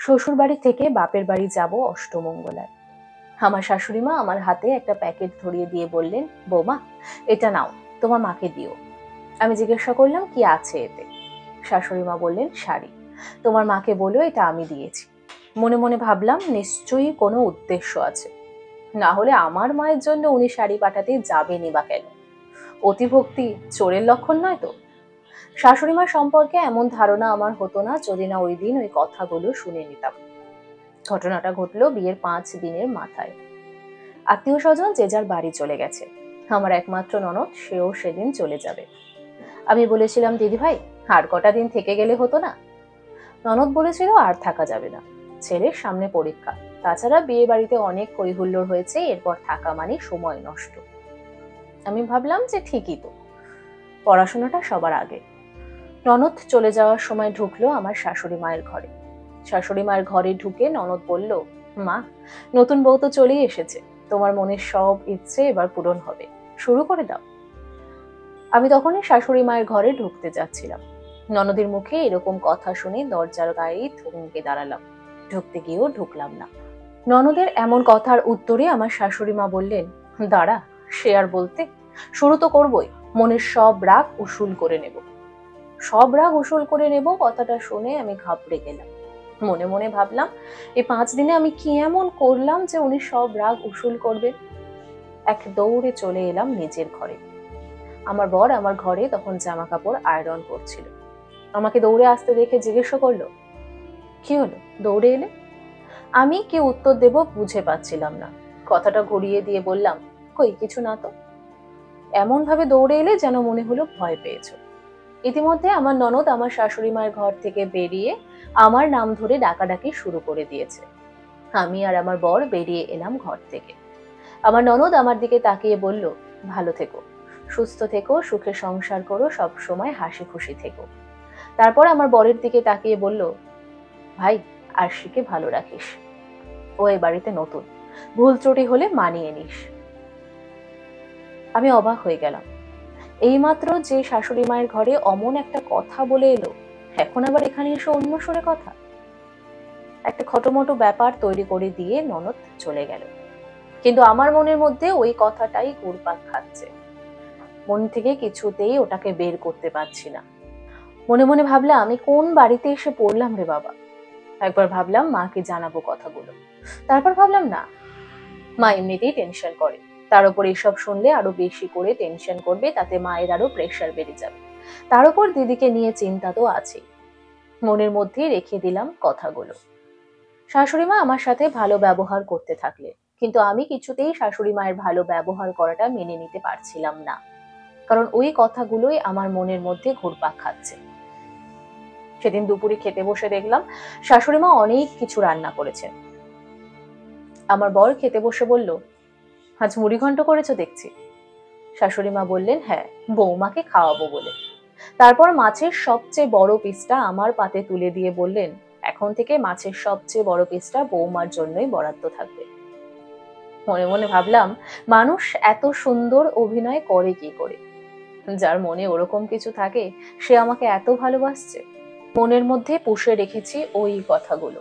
শ্বশুর বাড়ি থেকে বাপের বাড়ি যাব অষ্টমঙ্গলায়। আমার শাশুড়ি মা আমার হাতে একটা প্যাকেট ধরিয়ে দিয়ে বললেন, বৌমা এটা নাও, তোমার মাকে দিও। আমি জিজ্ঞাসা করলাম কি আছে এতে। শাশুড়ি মা বললেন শাড়ি, তোমার মাকে বলো এটা আমি দিয়েছি। মনে মনে ভাবলাম নিশ্চয়ই কোনো উদ্দেশ্য আছে, না হলে আমার মায়ের জন্য উনি শাড়ি পাঠাতে যাবেনই বা কেন? অতিভক্তি চোরের লক্ষণ নয় তো? শাশুড়ি মা সম্পর্কে এমন ধারণা আমার হতো না যদি না ওই দিন ওই কথাগুলো শুনে নিতাম। ঘটনাটা ঘটলো বিয়ের 5 দিনের মাথায়। আত্মীয় স্বজন যে যার বাড়ি চলে গেছে। আমার একমাত্র ননদ, সেও সেদিন চলে যাবে। আমি বলেছিলাম, দিদি ভাই আর কটা দিন থেকে গেলে হতো না? ননদ বলেছিল আর থাকা যাবে না, ছেলের সামনে পরীক্ষা, তাছাড়া বিয়ে বাড়িতে অনেক হৈহুল্লোড় হয়েছে, এরপর থাকা মানে সময় নষ্ট। আমি ভাবলাম যে ঠিকই তো, পড়াশোনাটা সবার আগে। ননদ চলে যাওয়ার সময় ঢুকলো আমার শাশুড়ি মায়ের ঘরে। শাশুড়ি মায়ের ঘরে ঢুকে ননদ বলল, মা নতুন বউ তো চলেই এসেছে, তোমার মনের সব ইচ্ছে এবার পূরণ হবে, শুরু করে দাও। আমি তখনই শাশুড়ি মায়ের ঘরে ঢুকতে যাচ্ছিলাম। ননদের মুখে এরকম কথা শুনে দরজার গায়ে থমকে দাঁড়ালাম। ঢুকতে গিয়েও ঢুকলাম না। ননদের এমন কথার উত্তরে আমার শাশুড়ি মা বললেন, দাঁড়া, সে আর বলতে, শুরু তো করবই, মনের সব রাগ উসুল করে নেব। সব রাগ উসুল করে নেব কথাটা শুনে আমি ঘাবড়ে গেলাম। মনে মনে ভাবলাম, এই 5 দিনে আমি কি এমন করলাম যে উনি সব রাগ উসুল করবেন? এক দৌড়ে চলে এলাম নিজের ঘরে। আমার বর আমার ঘরে তখন জামা কাপড় আয়রন করছিল। আমাকে দৌড়ে আসতে দেখে জিজ্ঞাসা করলো, কি হলো, দৌড়ে এলে? আমি কি উত্তর দেব বুঝে পাচ্ছিলাম না। কথাটা ঘুরিয়ে দিয়ে বললাম, কই কিছু না তো। এমন ভাবে দৌড়ে এলে যেন মনে হলো ভয় পেয়েছো। ইতিমধ্যে আমার ননদ আমার শাশুড়ি মায়ের ঘর থেকে বেরিয়ে আমার নাম ধরে ডাকাডাকি শুরু করে দিয়েছে। আমি আর আমার বর বেরিয়ে এলাম ঘর থেকে। আমার ননদ আমার দিকে তাকিয়ে বলল, ভালো থেকো, সুস্থ থেকো, সুখে সংসার করো, সব সময় হাসি খুশি থেকো। তারপর আমার বরের দিকে তাকিয়ে বলল, ভাই আরশিকে ভালো রাখিস, ও এই বাড়িতে নতুন, ভুল ত্রুটি হলে মানিয়ে নিস। আমি অবাক হয়ে গেলাম। এইমাত্র যে শাশুড়ি মায়ের ঘরে অমন একটা কথা বলে এলো, এখন আবার এখানে এসে অন্য সুরে কথা। একটা খটোমটো ব্যাপার তৈরি করে দিয়ে ননদ চলে গেল, কিন্তু আমার মনের মধ্যে ওই কথাটাই ঘুরপাক খাচ্ছে। মন থেকে কিছুতেই ওটাকে বের করতে পারছি না। মনে মনে ভাবলাম, আমি কোন বাড়িতে এসে পড়লাম রে বাবা। একবার ভাবলাম মাকে জানাবো কথাগুলো, তারপর ভাবলাম না, মা এমনিতেই টেনশন করে, তার উপর এসব শুনলে আরো বেশি করে টেনশন করবে, তাতে মায়ের আরো প্রেশার বেড়ে যাবে। তার উপর দিদিকে নিয়ে চিন্তা তো আছেই। মনের মধ্যেই রেখে দিলাম কথাগুলো। শাশুড়ি মা আমার সাথে ভালো ব্যবহার করতে থাকলে, কিন্তু আমি কিছুতেই শাশুড়ি মায়ের ভালো ব্যবহার করাটা মেনে নিতে পারছিলাম না, কারণ ওই কথাগুলোই আমার মনের মধ্যে ঘুরপাক খাচ্ছে। সেদিন দুপুরে খেতে বসে দেখলাম শাশুড়ি মা অনেক কিছু রান্না করেছেন। আমার বর খেতে বসে বলল, আজ মুড়ি ঘন্ট করেছো দেখছি। শাশুড়ি মা বললেন, হ্যাঁ, বৌমাকে খাওয়াবো বলে। তারপর মাছের সবচেয়ে বড় পিসটা আমার পাতে তুলে দিয়ে বললেন, এখন থেকে মাছের সবচেয়ে বড় পিসটা বৌমার জন্যই বরাদ্দ থাকবে। মনে মনে ভাবলাম, মানুষ এত সুন্দর অভিনয় করে কি করে? যার মনে ওরকম কিছু থাকে সে আমাকে এত ভালোবাসছে। মনের মধ্যে পুষে রেখেছি ওই কথাগুলো।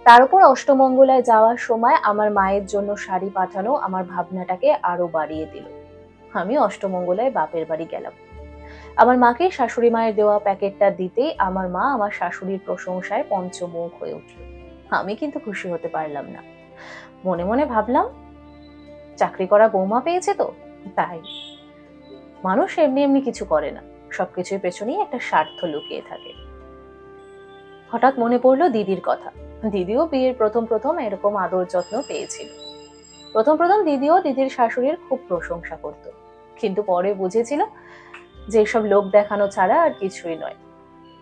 তার উপর অষ্টমঙ্গলায় যাওয়ার সময় আমার মায়ের জন্য শাড়ি পাঠানো আমার ভাবনাটাকে আরো বাড়িয়ে দিল। আমি অষ্টমঙ্গলায় বাপের বাড়ি গেলাম। আমার মাকে শাশুড়ি মায়ের দেওয়া প্যাকেটটা দিতেই আমার মা আমার শাশুড়ির প্রশংসায় পঞ্চমুখ হয়ে উঠল। আমি কিন্তু খুশি হতে পারলাম না। মনে মনে ভাবলাম, চাকরি করা বৌমা পেয়েছে তো তাই। মানুষ এমনি এমনি কিছু করে না, সবকিছুর পেছনেই একটা স্বার্থ লুকিয়ে থাকে। হঠাৎ মনে পড়লো দিদির কথা। দিদিও বিয়ের প্রথম প্রথম এরকম আদর যত্ন পেয়েছিল। প্রথম প্রথম দিদিও দিদির শাশুড়ির খুব প্রশংসা করত, কিন্তু পরে বুঝেছিল যে এসব লোক দেখানো ছাড়া আর কিছুই নয়।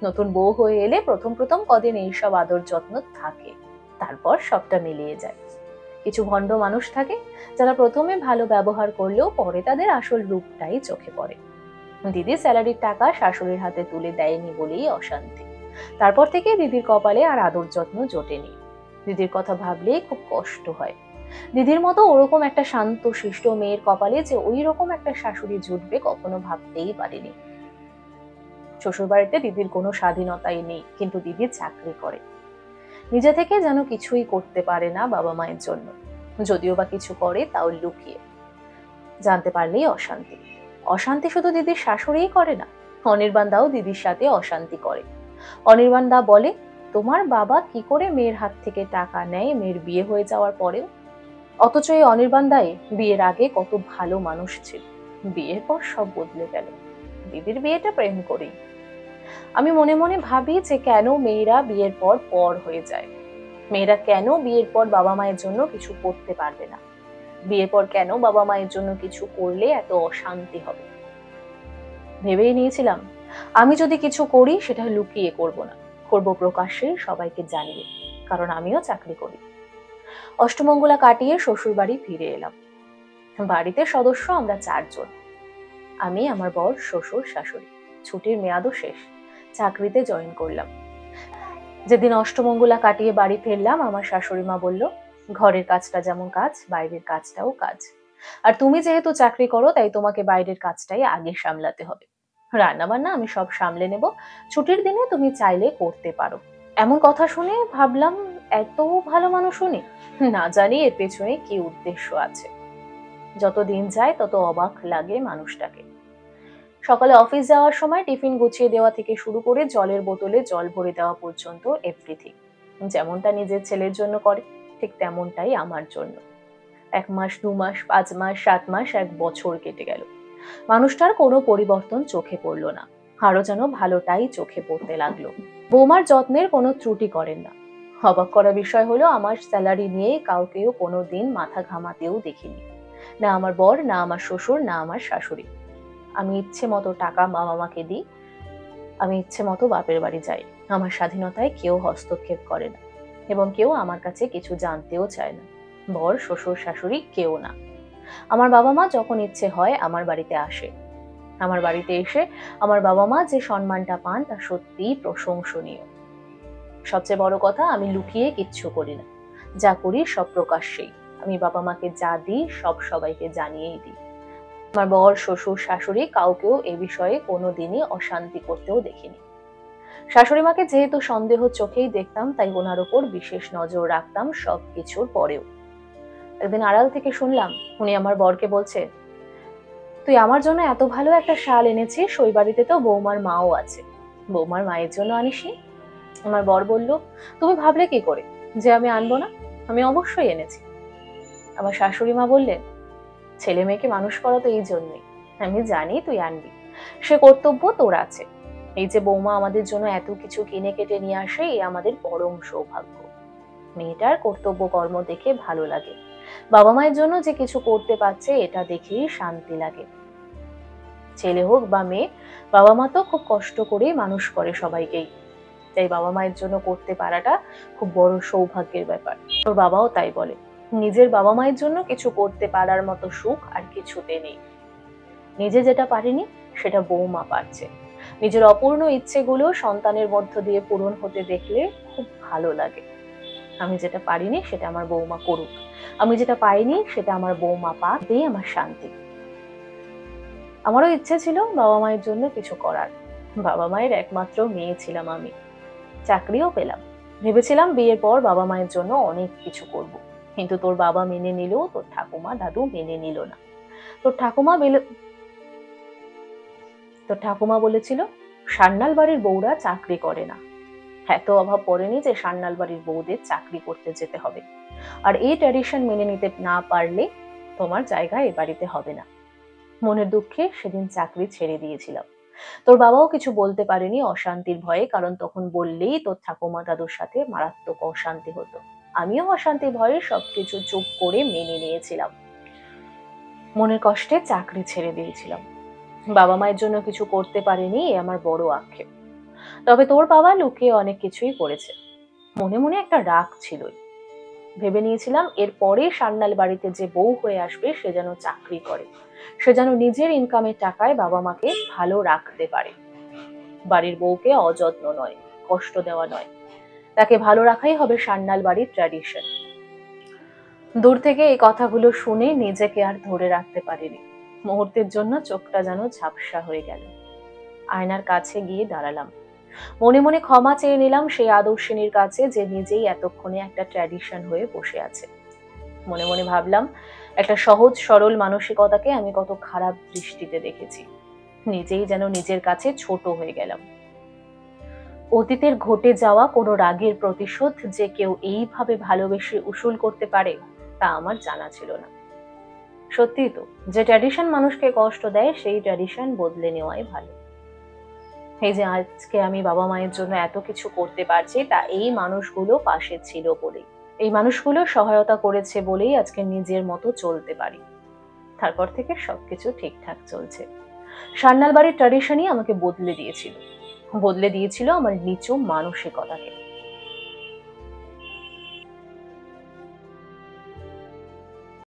নতুন বউ হয়ে এলে প্রথম প্রথম কদিন এইসব আদর যত্ন থাকে, তারপর সবটা মিলিয়ে যায়। কিছু ভণ্ড মানুষ থাকে যারা প্রথমে ভালো ব্যবহার করলেও পরে তাদের আসল রূপটাই চোখে পড়ে। দিদি স্যালারির টাকা শাশুড়ির হাতে তুলে দেয়নি বলেই অশান্তি। তারপর থেকে দিদির কপালে আর আদর যত্ন জোটেনি। দিদির কথা ভাবলেই খুব কষ্ট হয়। দিদির মতো ওরকম একটা শান্ত শিষ্ট মেয়ের কপালে যে ওই রকম একটা শাশুড়ি জুটবে কখনো ভাবতেই পারিনি। শ্বশুর বাড়িতে দিদির কোনো স্বাধীনতাই নেই, কিন্তু দিদি চাকরি করে। নিজে থেকে যেন কিছুই করতে পারে না বাবা মায়ের জন্য, যদিও বা কিছু করে তাও লুকিয়ে। জানতে পারলেই অশান্তি। অশান্তি শুধু দিদির শাশুড়িই করে না, অনির্বাণ দাও দিদির সাথে অশান্তি করে। অনির্বাণ দা বলে, তোমার বাবা কি করে মেয়ের হাত থেকে টাকা নেয় মেয়ের বিয়ে হয়ে যাওয়ার পরেও? অথচ এই অনির্বাণ দাই বিয়ের আগে কত ভালো মানুষ ছিল, বিয়ের পর সব বদলে গেল। দিদির বিয়েটা প্রেম করেই। আমি মনে মনে ভাবি যে কেন মেয়েরা বিয়ের পর পর হয়ে যায়, মেয়েরা কেন বিয়ের পর বাবা মায়ের জন্য কিছু করতে পারবে না, বিয়ের পর কেন বাবা মায়ের জন্য কিছু করলে এত অশান্তি হবে। ভেবেই নিয়েছিলাম আমি যদি কিছু করি সেটা লুকিয়ে করব না, করব প্রকাশ্যে, সবাইকে জানিয়ে, কারণ আমিও চাকরি করি। অষ্টমঙ্গলা কাটিয়ে শ্বশুর বাড়ি ফিরে এলাম। বাড়িতে সদস্য আমরা 4 জন, আমি, আমার বর, শ্বশুর, শাশুড়ি। ছুটির মেয়াদও শেষ, চাকরিতে জয়েন করলাম। যেদিন অষ্টমঙ্গলা কাটিয়ে বাড়ি ফিরলাম, আমার শাশুড়ি মা বলল, ঘরের কাজটা যেমন কাজ, বাইরের কাজটাও কাজ। আর তুমি যেহেতু চাকরি করো তাই তোমাকে বাইরের কাজটাই আগে সামলাতে হবে। রান্না বান্না আমি সব সামলে নেব, ছুটির দিনে তুমি চাইলে করতে পারো। এমন কথা শুনে ভাবলাম, এত ভালো মানুষ উনি, না জানি এর পেছনে কি উদ্দেশ্য আছে। যত দিন যায় তত অবাক লাগে মানুষটাকে। সকালে অফিস যাওয়ার সময় টিফিন গুছিয়ে দেওয়া থেকে শুরু করে জলের বোতলে জল ভরে দেওয়া পর্যন্ত এভরিথিং। যেমনটা নিজের ছেলের জন্য করে ঠিক তেমনটাই আমার জন্য। 1 মাস, 2 মাস, 5 মাস, 7 মাস, 1 বছর কেটে গেল। মানুষটার কোনো পরিবর্তন চোখে পড়লো না, আরো যেন ভালোটাই চোখে পড়তে লাগলো। বৌমার যত্নের কোনো ত্রুটি করেন না। অবাক করা বিষয় হলো, আমার স্যালারি নিয়ে কাউকেও কোনোদিন মাথা ঘামাতেও দেখিনি, না আমার বর, না আমার শ্বশুর, না আমার শাশুড়ি। আমি ইচ্ছে মতো টাকা বাবা মাকে দিই, আমি ইচ্ছে মতো বাপের বাড়ি যাই। আমার স্বাধীনতায় কেউ হস্তক্ষেপ করে না, এবং কেউ আমার কাছে কিছু জানতেও চায় না। বর, শ্বশুর, শাশুড়ি কেউ না। আমার বাবা মা যখন ইচ্ছে হয় আমার বাড়িতে আসে। আমার বাড়িতে এসে আমার বাবা মা যে সম্মানটা পান তা সত্যিই প্রশংসনীয়। সবচেয়ে বড় কথা, আমি লুকিয়ে কিচ্ছু করি না, যা করি সব প্রকাশ্যেই। আমি বাবা মাকে যা দিই সব সবাইকে জানিয়েই দিই। আমার বর, শ্বশুর, শাশুড়ি কাউকেও এ বিষয়ে কোনোদিনই অশান্তি করতেও দেখিনি। শাশুড়ি মাকে যেহেতু সন্দেহ চোখেই দেখতাম, তাই ওনার ওপর বিশেষ নজর রাখতাম সবকিছুর পরেও। একদিন আড়াল থেকে শুনলাম উনি আমার বরকে বলছে, তুই আমার জন্য এত ভালো একটা শাল এনেছিস, ওই বাড়িতে তো বৌমার মাও আছে, বৌমার মায়ের জন্য আনিসনি? আমার বর বলল, তুমি ভাবলে কি করে যে আমি আনবো না? আমি অবশ্যই এনেছি। আমার শাশুড়ি মা বললেন, ছেলে মেয়েকে মানুষ করা তো এই জন্যই, আমি জানি তুই আনবি, সে কর্তব্য তোর আছে। এই যে বৌমা আমাদের জন্য এত কিছু কিনে কেটে নিয়ে আসে, এ আমাদের পরম সৌভাগ্য। মেয়েটার কর্তব্য কর্ম দেখে ভালো লাগে, বাবা মায়ের জন্য যে কিছু করতে পারছে এটা দেখেই শান্তি লাগে। ছেলে হোক বা মেয়ে, বাবা মা তো খুব কষ্ট করেই মানুষ করে সবাইকেই, তাই বাবা মায়ের জন্য করতে পারাটা খুব বড় সৌভাগ্যের ব্যাপার। তোর বাবাও তাই বলে, নিজের বাবা মায়ের জন্য কিছু করতে পারার মতো সুখ আর কিছুতে নেই। নিজে যেটা পারিনি সেটা বৌমা পারছে। নিজের অপূর্ণ ইচ্ছেগুলো সন্তানের মধ্য দিয়ে পূরণ হতে দেখলে খুব ভালো লাগে। আমি যেটা পারিনি সেটা আমার বৌমা করুক, আমি যেটা পাইনি সেটা আমার বৌমা পাক, এই আমার শান্তি। আমারও ইচ্ছে ছিল বাবা মায়ের জন্য কিছু করার। বাবা মায়ের একমাত্র মেয়ে ছিলাম আমি, চাকরিও পেলাম। ভেবেছিলাম বিয়ের পর বাবা মায়ের জন্য অনেক কিছু করব, কিন্তু তোর বাবা মেনে নিল, তোর ঠাকুমা দাদু মেনে নিল না। তোর ঠাকুমা বলেছিল সান্যাল বাড়ির বউরা চাকরি করে না। এত অভাব পড়েনি যে সান্যাল বাড়ির বউদের চাকরি করতে যেতে হবে, আর এই ট্র্যাডিশন মেনে নিতে না পারলে তোমার জায়গা এ বাড়িতে হবে না। মনের দুঃখে সেদিন চাকরি ছেড়ে দিয়েছিলাম। তোর বাবাও কিছু বলতে পারেনি অশান্তির ভয়ে, কারণ তখন বললেই তোর ঠাকুমা দাদুর সাথে মারাত্মক অশান্তি হতো। আমিও অশান্তি ভয়ে সবকিছু চুপ করে মেনে নিয়েছিলাম। মনের কষ্টে চাকরি ছেড়ে দিয়েছিলাম। বাবা মায়ের জন্য কিছু করতে পারেনি, এ আমার বড় আক্ষেপ। তবে তোর বাবা লুকিয়ে অনেক কিছুই করেছে। মনে মনে একটা রাগ ছিলই। ভেবে নিয়েছিলাম এরপরে সান্যাল বাড়িতে যে বউ হয়ে আসবে সে যেন চাকরি করে, সে যেন নিজের ইনকামের টাকায় বাবা মাকে ভালো রাখতে পারে। বাড়ির বউকে অযত্ন নয়, কষ্ট দেওয়া নয়, তাকে ভালো রাখাই হবে সান্যাল বাড়ির ট্র্যাডিশন। দূর থেকে এই কথাগুলো শুনে নিজেকে আর ধরে রাখতে পারিনি। মুহূর্তের জন্য চোখটা যেন ঝাপসা হয়ে গেল। আয়নার কাছে গিয়ে দাঁড়ালাম। মনে মনে ক্ষমা চেয়ে নিলাম সেই আদর্শিনীর কাছে, যে নিজেই এতক্ষণে একটা ট্র্যাডিশন হয়ে বসে আছে। মনে মনে ভাবলাম, একটা সহজ সরল মানসিকতাকে আমি কত খারাপ দৃষ্টিতে দেখেছি। নিজেই যেন নিজের কাছে ছোট হয়ে গেলাম। অতীতের ঘটে যাওয়া কোনো রাগের প্রতিশোধ যে কেউ এইভাবে ভালোবেসে উসুল করতে পারে, তা আমার জানা ছিল না। সত্যিই তো, যে ট্র্যাডিশন মানুষকে কষ্ট দেয় সেই ট্র্যাডিশন বদলে নেওয়াই ভালো। এই যে আজকে আমি বাবা মায়ের জন্য এত কিছু করতে পারছি, তা এই মানুষগুলো পাশে ছিল বলেই। এই মানুষগুলো সহায়তা করেছে বলেই আজকে নিজের মতো চলতে পারি। তারপর থেকে সবকিছু ঠিকঠাক চলছে। সান্যাল বাড়ির ট্র্যাডিশনই আমাকে বদলে দিয়েছিল আমার নিচু মানসিকতাকে।